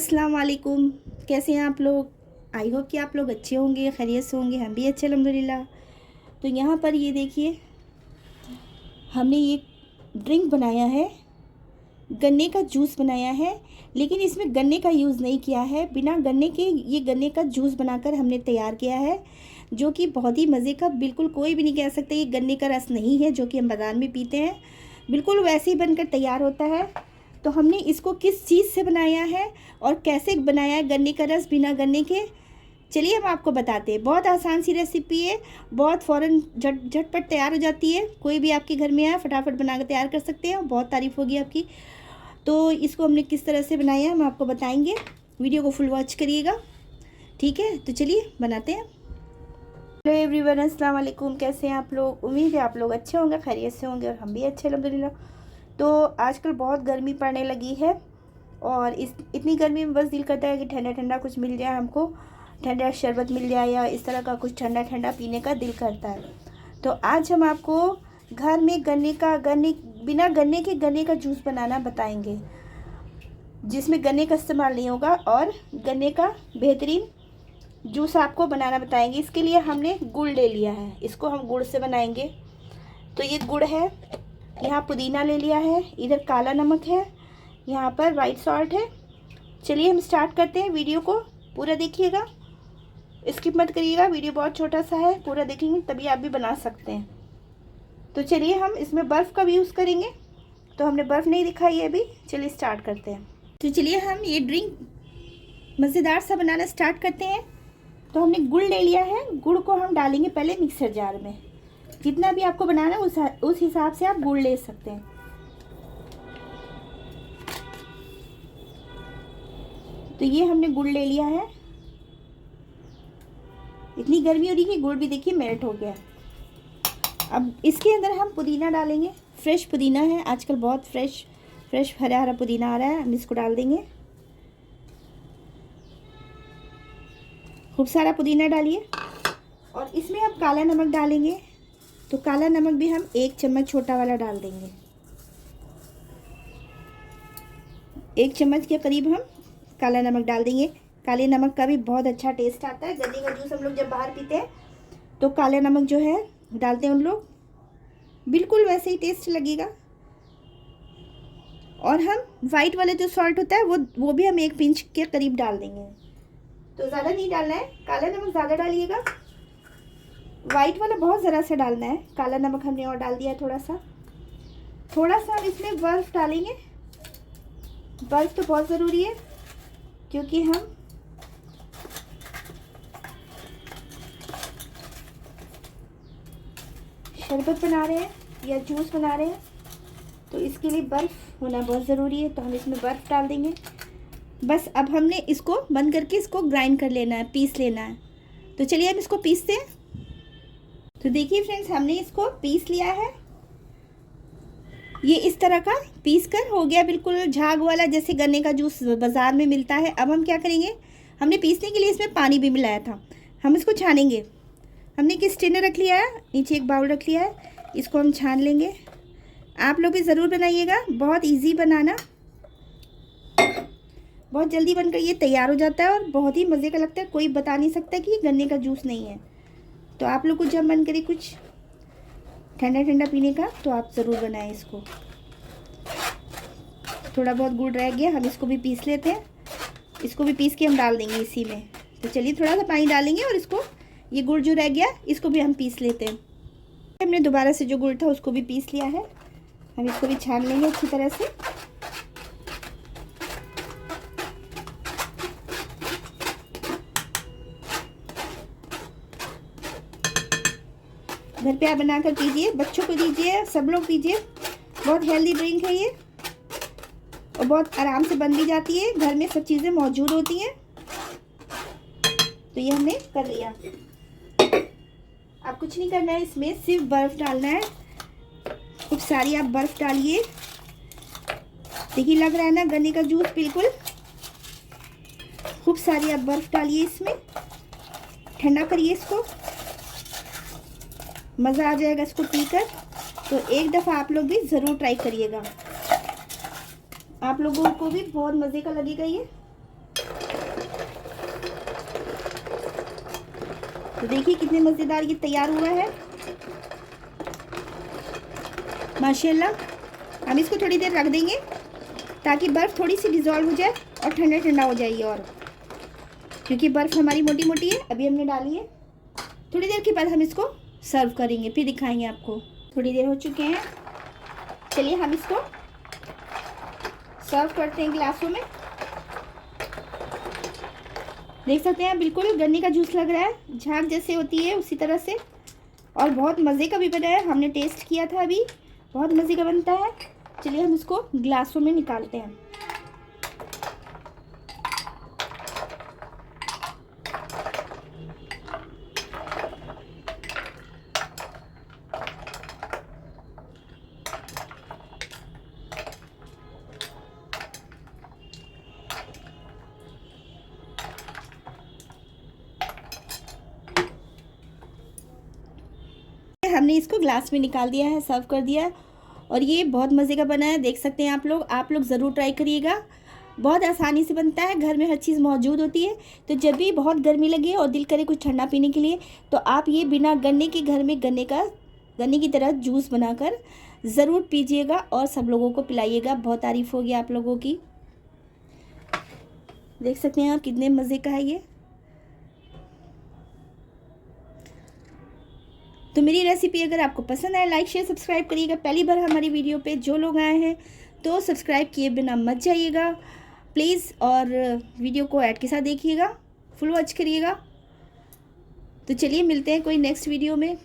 अस्सलाम वालेकुम। कैसे हैं आप लोग? आई होप कि आप लोग अच्छे होंगे, खैरियत से होंगे। हम भी अच्छे अल्हम्दुलिल्लाह। तो यहाँ पर ये देखिए, हमने ये ड्रिंक बनाया है, गन्ने का जूस बनाया है, लेकिन इसमें गन्ने का यूज़ नहीं किया है। बिना गन्ने के ये गन्ने का जूस बनाकर हमने तैयार किया है, जो कि बहुत ही मज़े का, बिल्कुल कोई भी नहीं कह सकता ये गन्ने का रस नहीं है जो कि हम बाज़ार में पीते हैं। बिल्कुल वैसे ही बनकर तैयार होता है। तो हमने इसको किस चीज़ से बनाया है और कैसे बनाया है गन्ने का रस बिना गन्ने के, चलिए हम आपको बताते हैं। बहुत आसान सी रेसिपी है, बहुत फ़ौरन झटपट तैयार हो जाती है। कोई भी आपके घर में आए फटाफट बनाकर तैयार कर सकते हैं, बहुत तारीफ़ होगी आपकी। तो इसको हमने किस तरह से बनाया है हम आपको बताएंगे, वीडियो को फुल वॉच करिएगा, ठीक है? तो चलिए बनाते हैं। हेलो एवरीवन, अस्सलाम वालेकुम। कैसे हैं आप लोग? उम्मीद है आप लोग अच्छे होंगे, खैरियत से होंगे, और हम भी अच्छे अल्हम्दुलिल्लाह। तो आजकल बहुत गर्मी पड़ने लगी है, और इतनी गर्मी में बस दिल करता है कि ठंडा ठंडा कुछ मिल जाए, हमको ठंडा शरबत मिल जाए या इस तरह का कुछ ठंडा ठंडा पीने का दिल करता है। तो आज हम आपको घर में बिना गन्ने के गन्ने का जूस बनाना बताएंगे, जिसमें गन्ने का इस्तेमाल नहीं होगा, और गन्ने का बेहतरीन जूस आपको बनाना बताएंगे। इसके लिए हमने गुड़ ले लिया है, इसको हम गुड़ से बनाएंगे। तो ये गुड़ है, यहाँ पुदीना ले लिया है, इधर काला नमक है, यहाँ पर वाइट सॉल्ट है। चलिए हम स्टार्ट करते हैं। वीडियो को पूरा देखिएगा, स्किप मत करिएगा, वीडियो बहुत छोटा सा है, पूरा देखेंगे तभी आप भी बना सकते हैं। तो चलिए हम इसमें बर्फ़ का भी यूज़ करेंगे, तो हमने बर्फ़ नहीं दिखाई है अभी। चलिए स्टार्ट करते हैं। तो चलिए हम ये ड्रिंक मज़ेदार सा बनाना स्टार्ट करते हैं। तो हमने गुड़ ले लिया है, गुड़ को हम डालेंगे पहले मिक्सर जार में। जितना भी आपको बनाना है उस हिसाब से आप गुड़ ले सकते हैं। तो ये हमने गुड़ ले लिया है। इतनी गर्मी हो रही है कि गुड़ भी देखिए मेल्ट हो गया। अब इसके अंदर हम पुदीना डालेंगे, फ्रेश पुदीना है, आजकल बहुत फ्रेश हरा हरा पुदीना आ रहा है। हम इसको डाल देंगे, खूब सारा पुदीना डालिए। और इसमें हम काला नमक डालेंगे, तो काला नमक भी हम 1 चम्मच छोटा वाला डाल देंगे। 1 चम्मच के करीब हम काला नमक डाल देंगे। काले नमक का भी बहुत अच्छा टेस्ट आता है। गन्ने का जूस हम लोग जब बाहर पीते हैं तो काला नमक जो है डालते हैं उन लोग, बिल्कुल वैसे ही टेस्ट लगेगा। और हम वाइट वाला जो सॉल्ट होता है वो भी हम 1 पिंच के करीब डाल देंगे। तो ज़्यादा नहीं डालना है, काला नमक ज़्यादा डालिएगा, वाइट वाला बहुत ज़रा सा डालना है। काला नमक हमने और डाल दिया है थोड़ा सा हम इसमें बर्फ़ डालेंगे। बर्फ़ तो बहुत ज़रूरी है, क्योंकि हम शरबत बना रहे हैं या जूस बना रहे हैं, तो इसके लिए बर्फ़ होना बहुत ज़रूरी है। तो हम इसमें बर्फ़ डाल देंगे। बस अब हमने इसको बंद करके इसको ग्राइंड कर लेना है, पीस लेना है। तो चलिए हम इसको पीसते हैं। तो देखिए फ्रेंड्स, हमने इसको पीस लिया है। ये इस तरह का पीस कर हो गया, बिल्कुल झाग वाला, जैसे गन्ने का जूस बाज़ार में मिलता है। अब हम क्या करेंगे, हमने पीसने के लिए इसमें पानी भी मिलाया था, हम इसको छानेंगे। हमने एक स्ट्रेनर रख लिया है, नीचे एक बाउल रख लिया है, इसको हम छान लेंगे। आप लोग भी ज़रूर बनाइएगा, बहुत ईजी बनाना, बहुत जल्दी बनकर ये तैयार हो जाता है और बहुत ही मज़े का लगता है। कोई बता नहीं सकता कि ये गन्ने का जूस नहीं है। तो आप लोग को जब मन करे कुछ ठंडा ठंडा पीने का, तो आप ज़रूर बनाएं इसको। थोड़ा बहुत गुड़ रह गया, हम इसको भी पीस लेते हैं। इसको भी पीस के हम डाल देंगे इसी में। तो चलिए थोड़ा सा पानी डालेंगे और इसको, ये गुड़ जो रह गया इसको भी हम पीस लेते हैं। हमने दोबारा से जो गुड़ था उसको भी पीस लिया है, हम इसको भी छान लेंगे अच्छी तरह से। घर पे आप बनाकर पीजिए, बच्चों को दीजिए, सब लोग पीजिए। बहुत हेल्दी ड्रिंक है ये, और बहुत आराम से बन भी जाती है, घर में सब चीज़ें मौजूद होती हैं। तो ये हमने कर लिया। अब कुछ नहीं करना है, इसमें सिर्फ बर्फ़ डालना है। खूब सारी आप बर्फ़ डालिए। देखिए लग रहा है ना गन्ने का जूस, बिल्कुल खूब सारी आप बर्फ़ डालिए इसमें, ठंडा करिए इसको, मज़ा आ जाएगा इसको पीकर। तो एक दफ़ा आप लोग भी ज़रूर ट्राई करिएगा, आप लोगों को भी बहुत मज़े का लगेगा ये। तो देखिए कितने मज़ेदार ये तैयार हुआ है माशाल्लाह। हम इसको थोड़ी देर रख देंगे ताकि बर्फ़ थोड़ी सी डिज़ोल्व हो जाए और ठंडा ठंडा हो जाएगी, और क्योंकि बर्फ़ हमारी मोटी मोटी है। अभी हमने डाली है, थोड़ी देर के बाद हम इसको सर्व करेंगे, फिर दिखाएंगे आपको। थोड़ी देर हो चुके हैं, चलिए हम इसको सर्व करते हैं ग्लासों में। देख सकते हैं बिल्कुल गन्ने का जूस लग रहा है, झाग जैसे होती है उसी तरह से, और बहुत मज़े का भी बना है। हमने टेस्ट किया था अभी, बहुत मज़े का बनता है। चलिए हम इसको ग्लासों में निकालते हैं। हमने इसको ग्लास में निकाल दिया है, सर्व कर दिया है, और ये बहुत मज़े का बना है। देख सकते हैं आप लोग ज़रूर ट्राई करिएगा। बहुत आसानी से बनता है, घर में हर चीज़ मौजूद होती है। तो जब भी बहुत गर्मी लगे और दिल करे कुछ ठंडा पीने के लिए, तो आप ये बिना गन्ने के घर में गन्ने की तरह जूस बनाकर ज़रूर पीजिएगा और सब लोगों को पिलाइएगा। बहुत तारीफ़ होगी आप लोगों की। देख सकते हैं आप कितने मज़े का है ये। तो मेरी रेसिपी अगर आपको पसंद आए, लाइक शेयर सब्सक्राइब करिएगा। पहली बार हमारी वीडियो पे जो लोग आए हैं तो सब्सक्राइब किए बिना मत जाइएगा प्लीज़, और वीडियो को ऐड के साथ देखिएगा, फुल वॉच करिएगा। तो चलिए मिलते हैं कोई नेक्स्ट वीडियो में,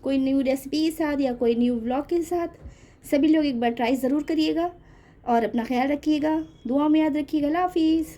कोई न्यू रेसिपी के साथ या कोई न्यू व्लॉग के साथ। सभी लोग एक बार ट्राई ज़रूर करिएगा और अपना ख्याल रखिएगा, दुआ में याद रखिएगा। अल्लाह हाफिज़।